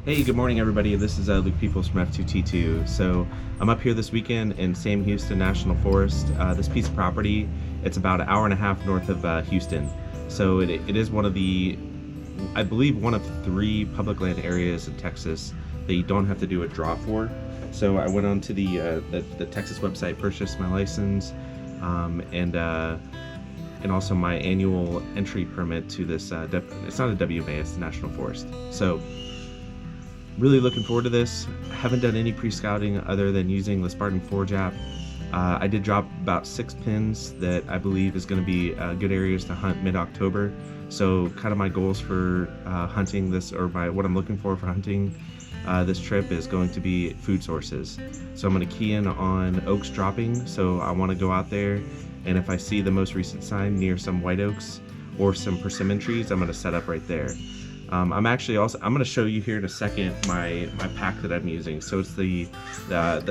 Hey, good morning everybody. This is Luke Peoples from F2T2. So I'm up here this weekend in Sam Houston National Forest. This piece of property, it's about an hour and a half north of Houston. So it is one of the, I believe one of 3 public land areas in Texas that you don't have to do a draw for. So I went onto the Texas website, purchased my license, and also my annual entry permit to this, it's not a WMA, it's the National Forest. So really looking forward to this. Haven't done any pre-scouting other than using the Spartan Forge app. I did drop about 6 pins that I believe is going to be good areas to hunt mid-October. So kind of my goals for hunting this, or what I'm looking for hunting this trip, is going to be food sources. So I'm going to key in on oaks dropping. So I want to go out there, and if I see the most recent sign near some white oaks or some persimmon trees, I'm going to set up right there. I'm going to show you here in a second my pack that I'm using. So it's the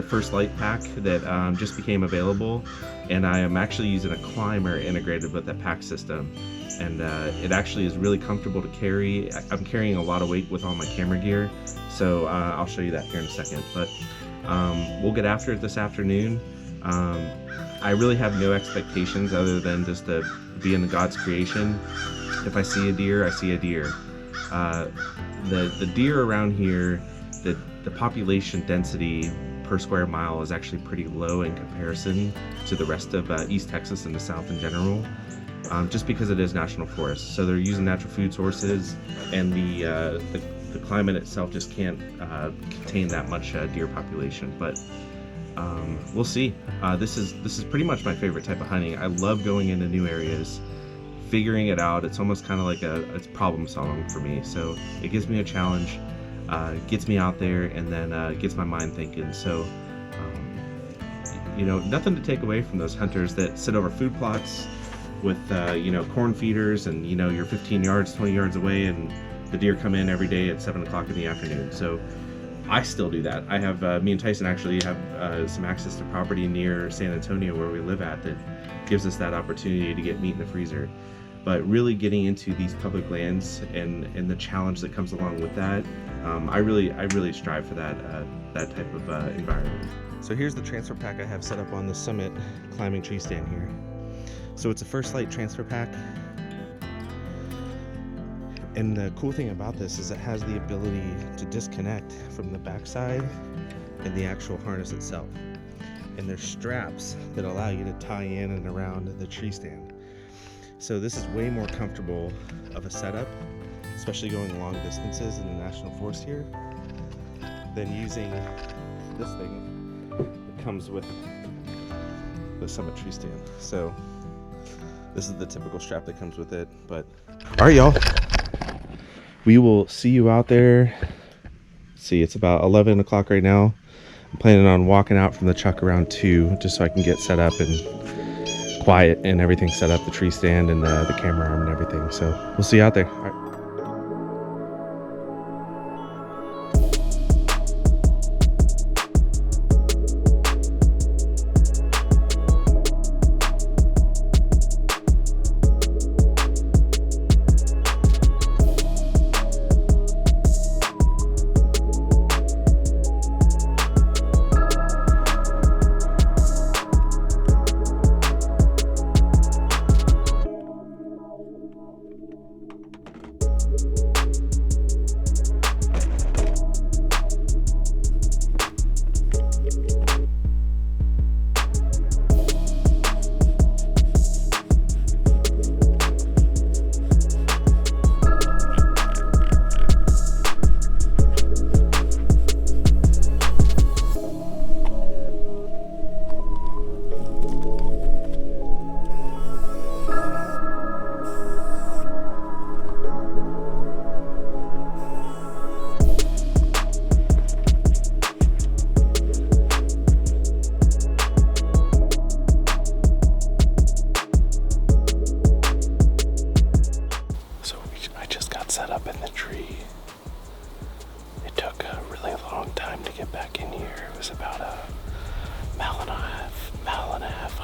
First Light pack that just became available, and I am actually using a climber integrated with that pack system, and it actually is really comfortable to carry. I'm carrying a lot of weight with all my camera gear, so I'll show you that here in a second, but we'll get after it this afternoon. I really have no expectations other than just to be in God's creation. If I see a deer, I see a deer. The deer around here, the population density per square mile is actually pretty low in comparison to the rest of East Texas and the South in general, just because it is national forest. So they're using natural food sources, and the climate itself just can't contain that much deer population. But we'll see. This is pretty much my favorite type of hunting. I love going into new areas, figuring it out. It's almost kind of like it's problem solving for me. So it gives me a challenge, gets me out there, and then gets my mind thinking. So nothing to take away from those hunters that sit over food plots with corn feeders, and you're 15 yards 20 yards away, and the deer come in every day at 7 o'clock in the afternoon. So I still do that. I have me and Tyson actually have some access to property near San Antonio where we live at that gives us that opportunity to get meat in the freezer. But really getting into these public lands and the challenge that comes along with that, I really strive for that type of environment. So here's the transfer pack I have set up on the summit climbing tree stand here. So it's a First Light transfer pack, and the cool thing about this is it has the ability to disconnect from the backside and the actual harness itself. And there's straps that allow you to tie in and around the tree stand. So this is way more comfortable of a setup, especially going long distances in the National Forest here, than using this thing that comes with the Summit tree stand. So this is the typical strap that comes with it. But all right, y'all, we will see you out there. See, it's about 11 o'clock right now. I'm planning on walking out from the truck around 2, just so I can get set up and quiet and everything set up, the tree stand and the camera arm and everything. So we'll see you out there. All right.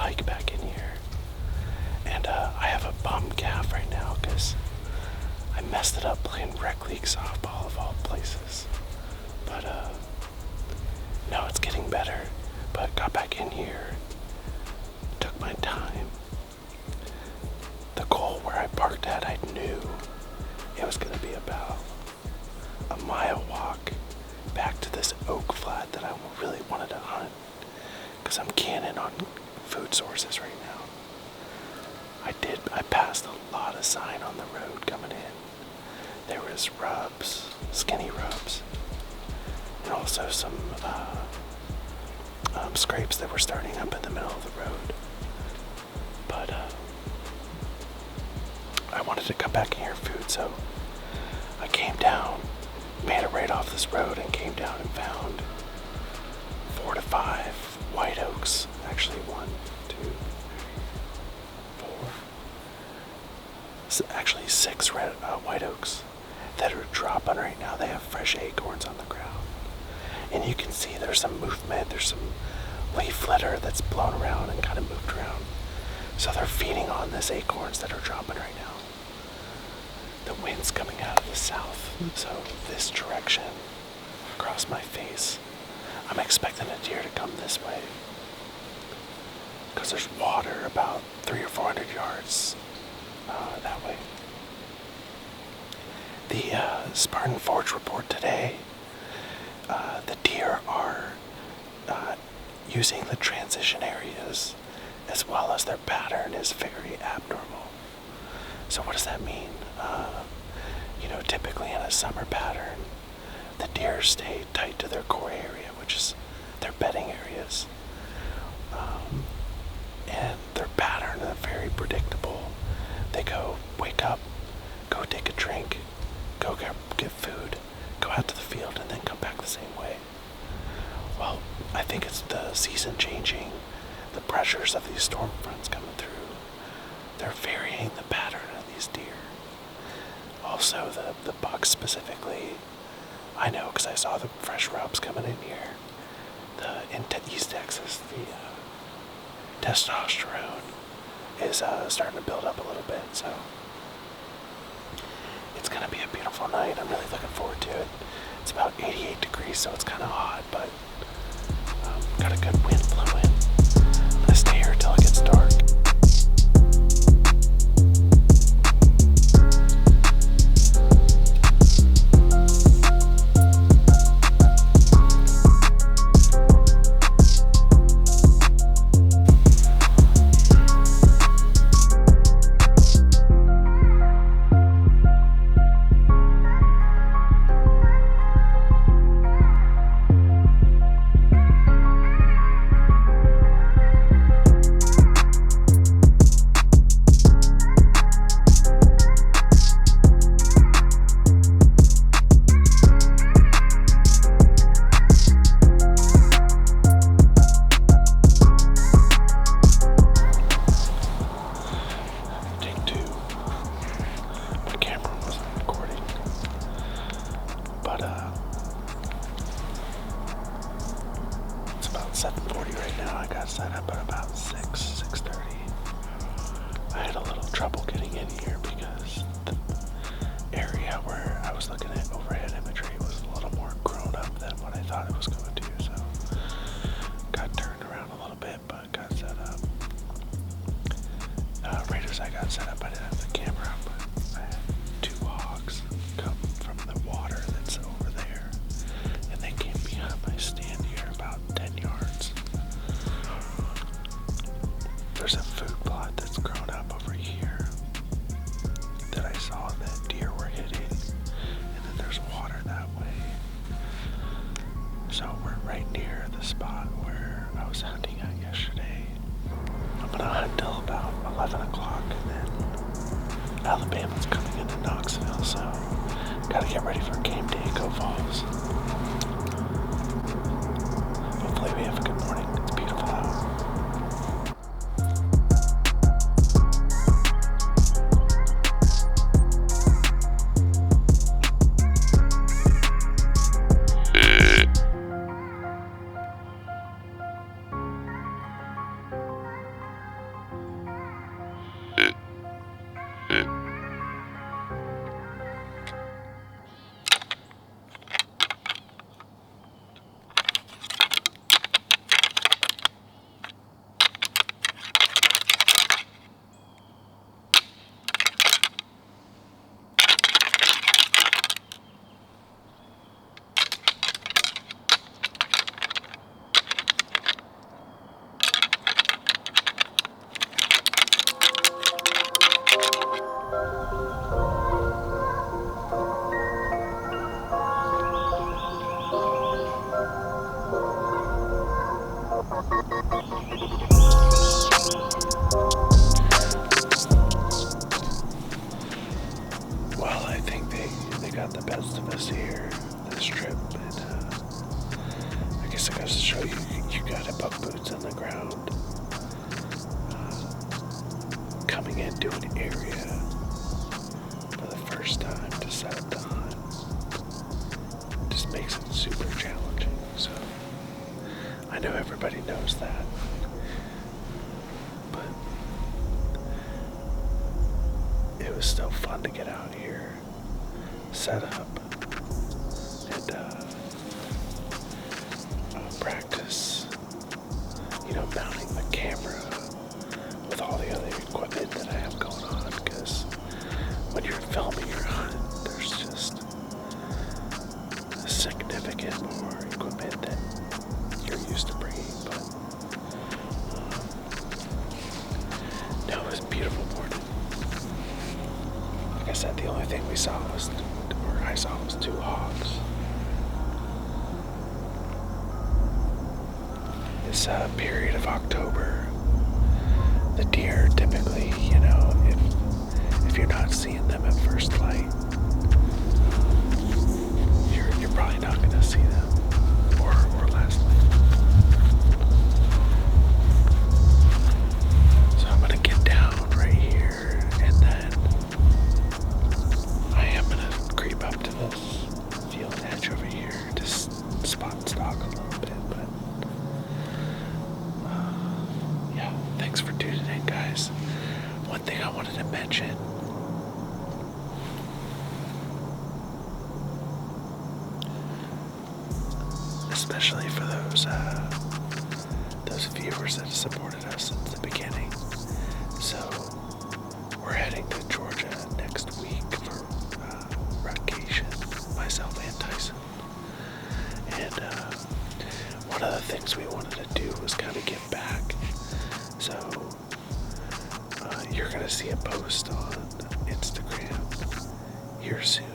hike back in here. And I have a bum calf right now because I messed it up playing rec league softball of all places. But no, it's getting better. But got back in here, took my time. The goal where I parked at, I knew it was going to be about a mile walk back to this oak flat that I really wanted to hunt, because I'm canning on food sources right now. I passed a lot of sign on the road coming in. There was rubs, skinny rubs, and also some scrapes that were starting up in the middle of the road. But I wanted to come back and hear food, so I came down, made it right off this road, and came down and found 4 to 5 white oaks. Actually, 1, 2, 3, 4. Actually, 6 white oaks that are dropping right now. They have fresh acorns on the ground. And you can see there's some movement, there's some leaf litter that's blown around and kind of moved around. So they're feeding on this acorns that are dropping right now. The wind's coming out of the south, so this direction across my face, I'm expecting a deer to come this way, because there's water about 300 or 400 yards that way. The Spartan Forge report today, the deer are using the transition areas as well as their pattern is very abnormal. So what does that mean? Typically in a summer pattern, the deer stay tight to their core area, which is their bedding areas. And their pattern is very predictable. They go wake up, go take a drink, go get food, go out to the field, and then come back the same way. Well, I think it's the season changing, the pressures of these storm fronts coming through. They're varying the pattern of these deer. Also, the bucks specifically, I know because I saw the fresh rubs coming in here. In East Texas, the testosterone is starting to build up a little bit, so it's going to be a beautiful night. I'm really looking forward to it. It's about 88 degrees, so it's kind of hot, but got a good wind blowing. I'm going to stay here until it gets dark. It's about 7:40 right now. I got set up at about 6:30. I had a little trouble getting in here because the area where I was looking at overhead imagery was a little more grown up than what I thought it was going to, so got turned around a little bit, but got set up. Right as I got set up, I didn't have the camera up, but I had 2 hogs come from the water that's over there, and they came behind my stand here about 10 yards. There's a food plot that's grown up over here that I saw that deer were hitting, and then there's water that way. So we're right near the spot where I was hunting at yesterday. I'm gonna hunt till about 11 o'clock, and then Alabama's coming into Knoxville, so gotta get ready for game day, go Vols. Hopefully we have a good morning. It's beautiful out. coming into an area for the first time to set up the hunt just makes it super challenging. So I know everybody knows that, but it was still fun to get out here, set up, and practice, mounting the camera with all the other equipment that I have going on, because when you're filming your hunt, there's just significant more equipment than you're used to bringing. But no, it was a beautiful morning. Like I said, the only thing I saw was 2 hogs. This period of October, the deer typically, if you're not seeing them at first light, you're probably not going to see them, or last light. So I'm going to get down right here, and then I am going to creep up to this field edge over here to spot stock a little bit, but yeah, thanks for tuning in, guys. One thing I wanted to mention, especially for those viewers that have supported us since the beginning. So we're heading to Georgia next week for vacation, myself and Tyson. And one of the things we wanted to do was kind of give back. So you're going to see a post on Instagram here soon,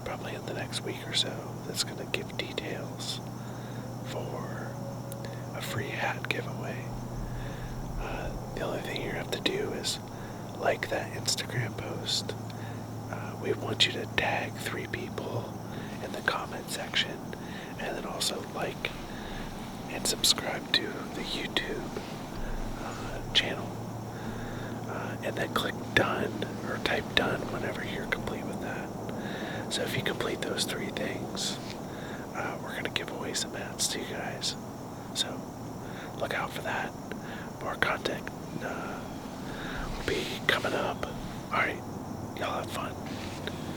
probably in the next week or so, that's going to give details for a free hat giveaway. The only thing you have to do is like that Instagram post. We want you to tag 3 people in the comment section, and then also like and subscribe to the YouTube channel, and then click done or type done whenever you're complete with that. So if you complete those 3 things, we're going to give away some hats to you guys. So look out for that. More content will be coming up. Alright, y'all have fun.